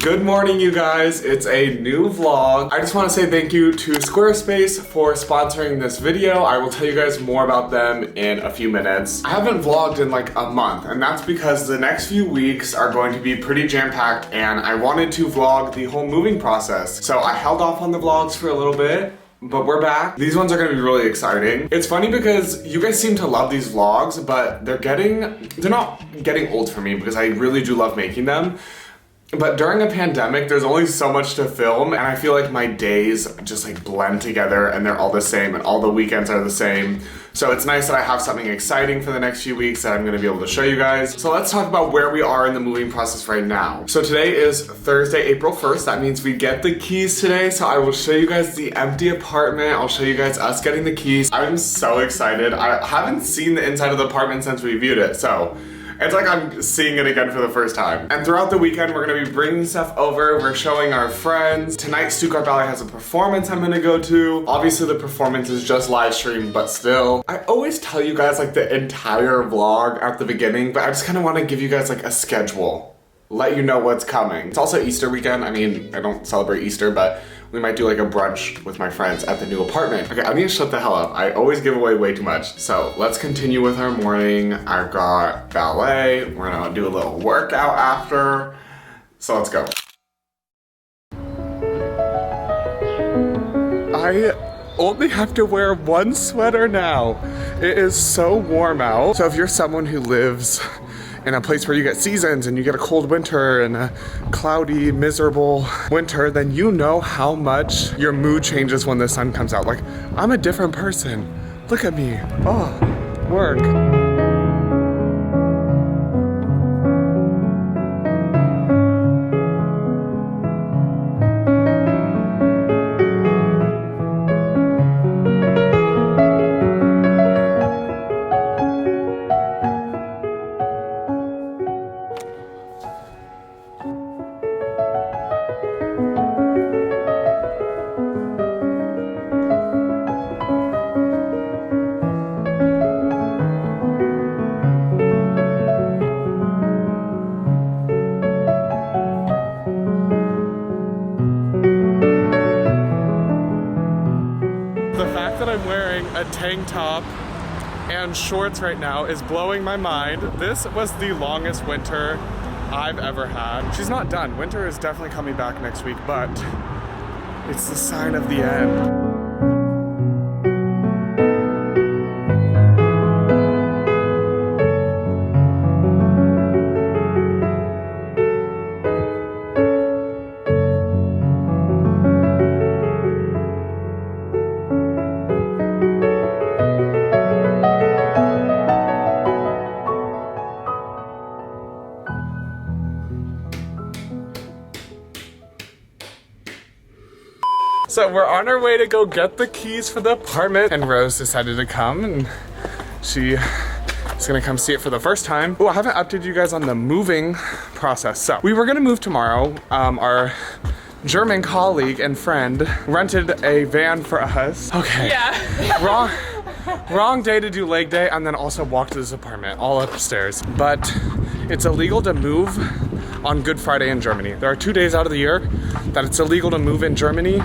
Good morning, you guys. It's a new vlog. I just want to say thank you to Squarespace for sponsoring this video. I will tell you guys more about them in a few minutes. I haven't vlogged in like a month, and that's because the next few weeks are going to be pretty jam-packed, and I wanted to vlog the whole moving process. So I held off on the vlogs for a little bit, but we're back. These ones are gonna be really exciting. It's funny because you guys seem to love these vlogs, but they're not getting old for me because I really do love making them. But during a pandemic, there's only so much to film, and I feel like my days just like blend together and they're all the same and all the weekends are the same. So it's nice that I have something exciting for the next few weeks that I'm gonna be able to show you guys. So let's talk about where we are in the moving process right now. So today is Thursday, April 1st. That means we get the keys today. So I will show you guys the empty apartment. I'll show you guys us getting the keys. I'm so excited. I haven't seen the inside of the apartment since we viewed it. So it's like I'm seeing it again for the first time. And throughout the weekend, we're gonna be bringing stuff over. We're showing our friends. Tonight, Stuttgart Ballet has a performance I'm gonna go to. Obviously, the performance is just live streamed, but still. I always tell you guys like the entire vlog at the beginning, but I just kind of want to give you guys like a schedule. Let you know what's coming. It's also Easter weekend. I mean, I don't celebrate Easter, but we might do like a brunch with my friends at the new apartment. Okay, I need to shut the hell up. I always give away way too much. So let's continue with our morning. I've got ballet. We're gonna do a little workout after. So let's go. I only have to wear one sweater now. It is so warm out. So if you're someone who lives in a place where you get seasons and you get a cold winter and a cloudy, miserable winter, then you know how much your mood changes when the sun comes out. Like, I'm a different person. Look at me. Oh, work. I'm wearing a tank top and shorts right now is blowing my mind. This was the longest winter I've ever had. She's not done. Winter is definitely coming back next week, but it's the sign of the end. So we're on our way to go get the keys for the apartment, and Rose decided to come and she is gonna come see it for the first time. Oh, I haven't updated you guys on the moving process. So we were gonna move tomorrow. Our German colleague and friend rented a van for us. Okay. Yeah. Wrong day to do leg day, and then also walk to this apartment, all upstairs. But it's illegal to move on Good Friday in Germany. There are 2 days out of the year that it's illegal to move in Germany.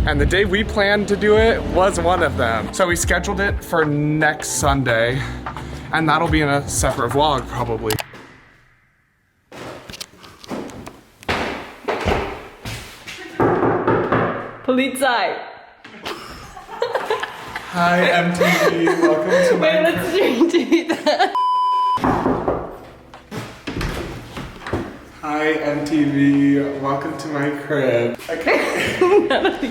And the day we planned to do it was one of them. So we scheduled it for next Sunday, and that'll be in a separate vlog probably. Polizei. Hi MTV, welcome to my Wait, let's do that. Hi MTV, welcome to my crib. Okay.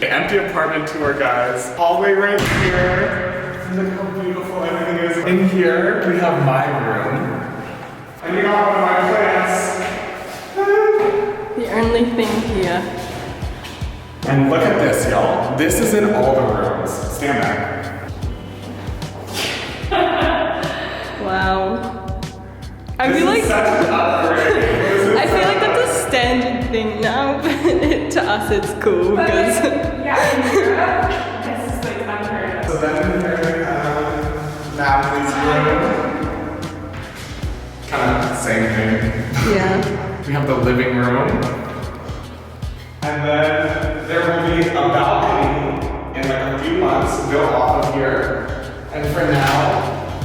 Empty apartment tour, guys. Hallway right here. Look how beautiful everything is. In here, we have my room. And you got one of my plants. The only thing here. And look at this, y'all. This is in all the rooms. Stand back. Wow. I feel like such an upgrade. I feel like that's a standard thing now, but to us it's cool because yeah, in Europe, this is like unheard of. So then here we have Natalie's room. Kind of same thing. yeah. We have the living room. And then there will be a balcony in like a few months built off of here. And for now,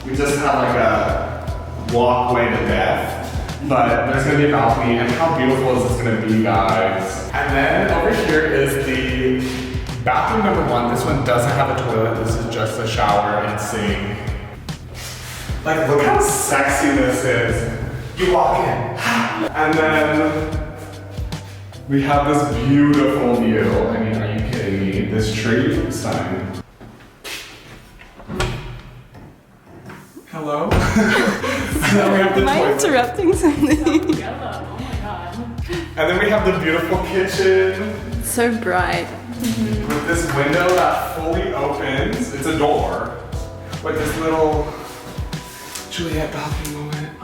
we just have like a walkway to death. But there's gonna be a balcony, and how beautiful is this gonna be, guys? And then over here is the bathroom number 1. This one doesn't have a toilet. This is just a shower and sink. Like, look how sexy this is. You walk in, and then we have this beautiful view. I mean, are you kidding me? This tree, stunning. Hello? And then we have the Am I toilet. interrupting something? Yellow. Oh my god. And then we have the beautiful kitchen So bright. with this window that fully opens. It's a door with this little Juliet balcony moment.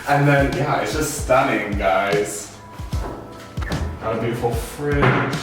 And then, yeah, it's just stunning, guys. Got a beautiful fridge.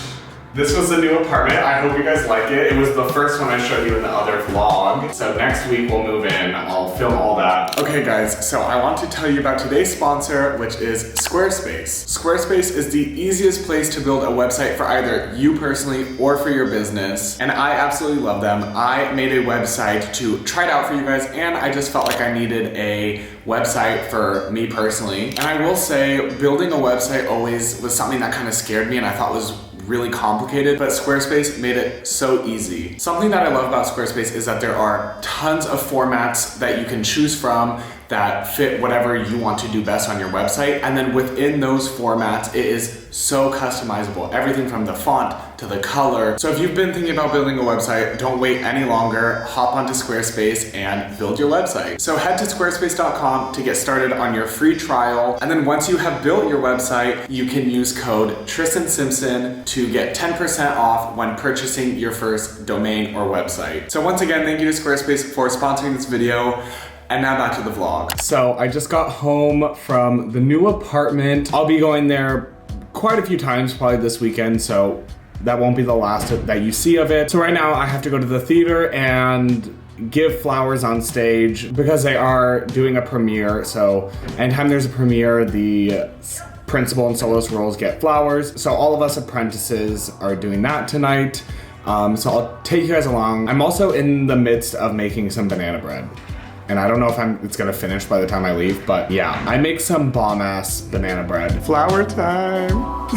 This was the new apartment. I hope you guys like it. It was the first one I showed you in the other vlog. So next week we'll move in. I'll film all that. Okay guys, so I want to tell you about today's sponsor, which is Squarespace. Squarespace is the easiest place to build a website for either you personally or for your business. And I absolutely love them. I made a website to try it out for you guys, and I just felt like I needed a website for me personally. And I will say, building a website always was something that kind of scared me and I thought was really complicated, but Squarespace made it so easy. Something that I love about Squarespace is that there are tons of formats that you can choose from that fit whatever you want to do best on your website. And then within those formats, it is so customizable. Everything from the font to the color. So if you've been thinking about building a website, don't wait any longer. Hop onto Squarespace and build your website. So head to squarespace.com to get started on your free trial. And then once you have built your website, you can use code tristansimpson to get 10% off when purchasing your first domain or website. So once again, thank you to Squarespace for sponsoring this video. And now back to the vlog. So I just got home from the new apartment. I'll be going there quite a few times probably this weekend, so that won't be the last that you see of it. So right now I have to go to the theater and give flowers on stage because they are doing a premiere. So anytime there's a premiere, the principal and soloist roles get flowers. So all of us apprentices are doing that tonight. So I'll take you guys along. I'm also in the midst of making some banana bread. And I don't know if it's gonna finish by the time I leave, but yeah, I make some bomb-ass banana bread. Flower time!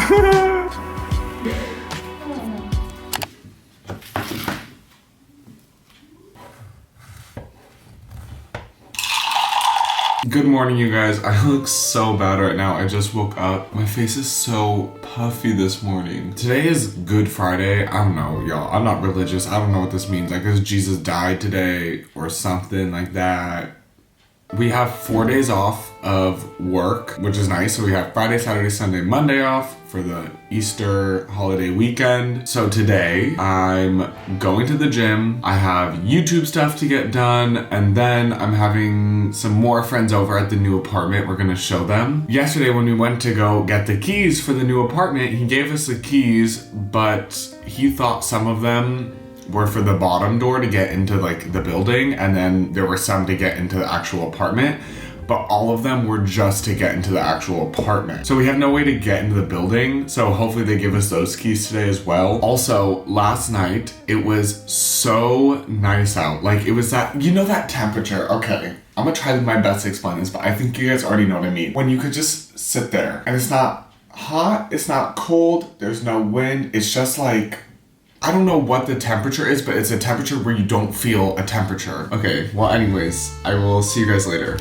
Good morning, you guys. I look so bad right now. I just woke up. My face is so puffy this morning. Today is Good Friday. I don't know, y'all. I'm not religious. I don't know what this means. I guess Jesus died today or something like that. We have 4 days off of work, which is nice. So we have Friday, Saturday, Sunday, Monday off for the Easter holiday weekend. So today I'm going to the gym. I have YouTube stuff to get done, and then I'm having some more friends over at the new apartment. We're gonna show them. Yesterday when we went to go get the keys for the new apartment, he gave us the keys, but he thought some of them were for the bottom door to get into like the building, and then there were some to get into the actual apartment, but all of them were just to get into the actual apartment. So we have no way to get into the building, so hopefully they give us those keys today as well. Also, last night, it was so nice out. Like, it was that, you know that temperature, okay, I'm gonna try my best to explain this, but I think you guys already know what I mean. When you could just sit there, and it's not hot, it's not cold, there's no wind, it's just like, I don't know what the temperature is, but it's a temperature where you don't feel a temperature. Okay, well anyways, I will see you guys later.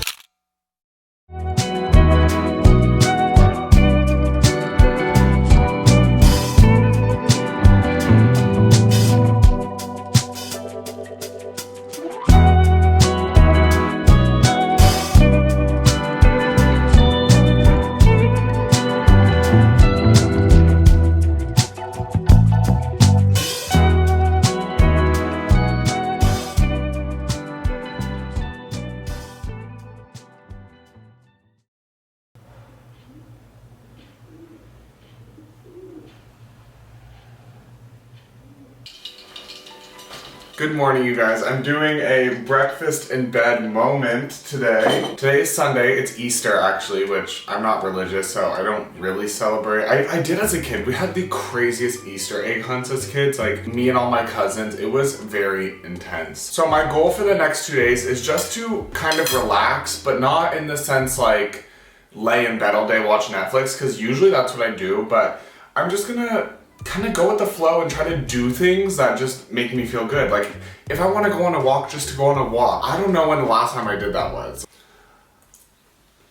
Good morning, you guys. I'm doing a breakfast in bed moment today. Today is Sunday. It's Easter, actually, which I'm not religious, so I don't really celebrate. I did as a kid. We had the craziest Easter egg hunts as kids, like me and all my cousins. It was very intense. So my goal for the next 2 days is just to kind of relax, but not in the sense like lay in bed all day, watch Netflix, because usually that's what I do, but I'm just gonna kind of go with the flow and try to do things that just make me feel good. Like, if I want to go on a walk just to go on a walk. I don't know when the last time I did that was.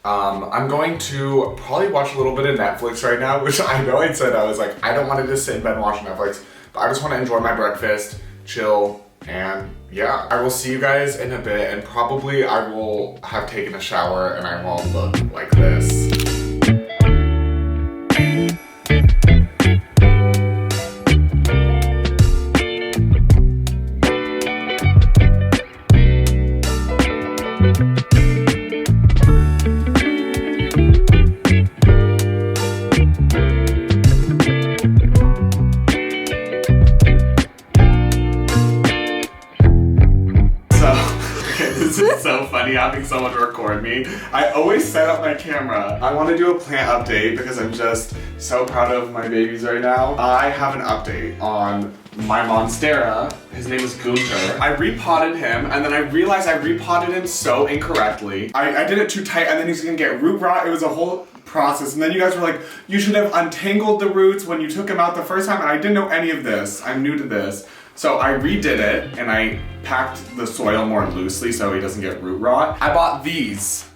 I'm going to probably watch a little bit of Netflix right now, which I know I said I was like, I don't want to just sit in bed and watch Netflix, but I just want to enjoy my breakfast, chill, and yeah. I will see you guys in a bit, and probably I will have taken a shower and I won't look like this. This is so funny having someone record me. I always set up my camera. I want to do a plant update because I'm just so proud of my babies right now. I have an update on my monstera. His name is Gunther. I repotted him and then I realized I repotted him so incorrectly. I did it too tight and then he's gonna get root rot. It was a whole process. And then you guys were like, you should have untangled the roots when you took him out the first time, and I didn't know any of this. I'm new to this. So I redid it and I packed the soil more loosely so he doesn't get root rot. I bought these,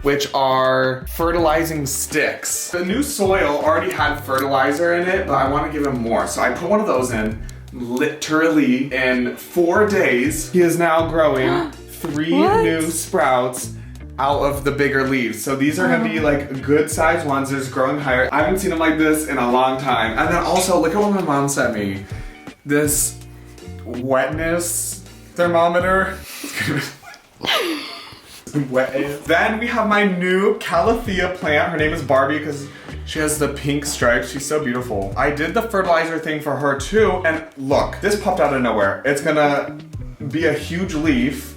which are fertilizing sticks. The new soil already had fertilizer in it, but I want to give him more. So I put one of those in, literally in 4 days. He is now growing 3 new sprouts out of the bigger leaves. So these are gonna be like good sized ones. They're growing higher. I haven't seen them like this in a long time. And then also, look at what my mom sent me. This wetness thermometer. Then we have my new calathea plant. Her name is Barbie because she has the pink stripes. She's so beautiful. I did the fertilizer thing for her too. And look, this popped out of nowhere. It's gonna be a huge leaf.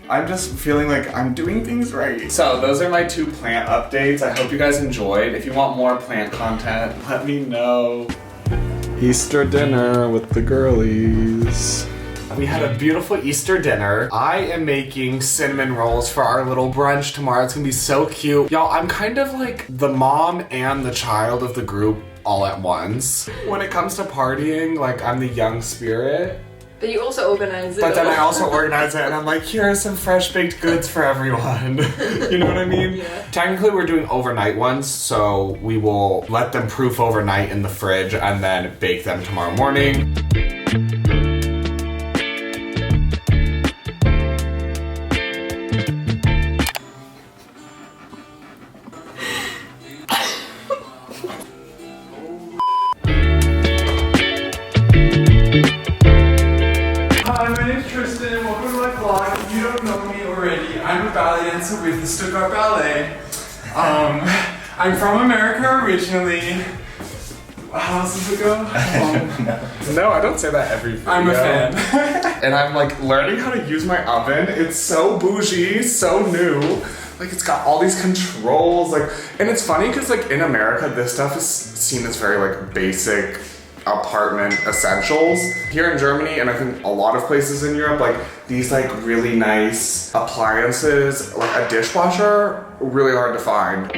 I'm just feeling like I'm doing things right. So those are my 2 plant updates. I hope you guys enjoyed. If you want more plant content, let me know. Easter dinner with the girlies. We had a beautiful Easter dinner. I am making cinnamon rolls for our little brunch tomorrow. It's gonna be so cute. Y'all, I'm kind of like the mom and the child of the group all at once. When it comes to partying, like I'm the young spirit. But you also organize it. But then I also organize it and I'm like, here are some fresh baked goods for everyone. You know what I mean? Yeah. Technically we're doing overnight ones, so we will let them proof overnight in the fridge and then bake them tomorrow morning. Hi, my name is Tristan. Welcome to my vlog. If you don't know me already, I'm a ballet dancer with the Stuttgart Ballet. I'm from America originally. How else does it go? No, I don't say that every video. I'm a fan. And I'm like learning how to use my oven. It's so bougie, so new. Like it's got all these controls, like, and it's funny because like in America, this stuff is seen as very like basic apartment essentials. Here in Germany, and I think a lot of places in Europe, like these like really nice appliances, like a dishwasher, really hard to find.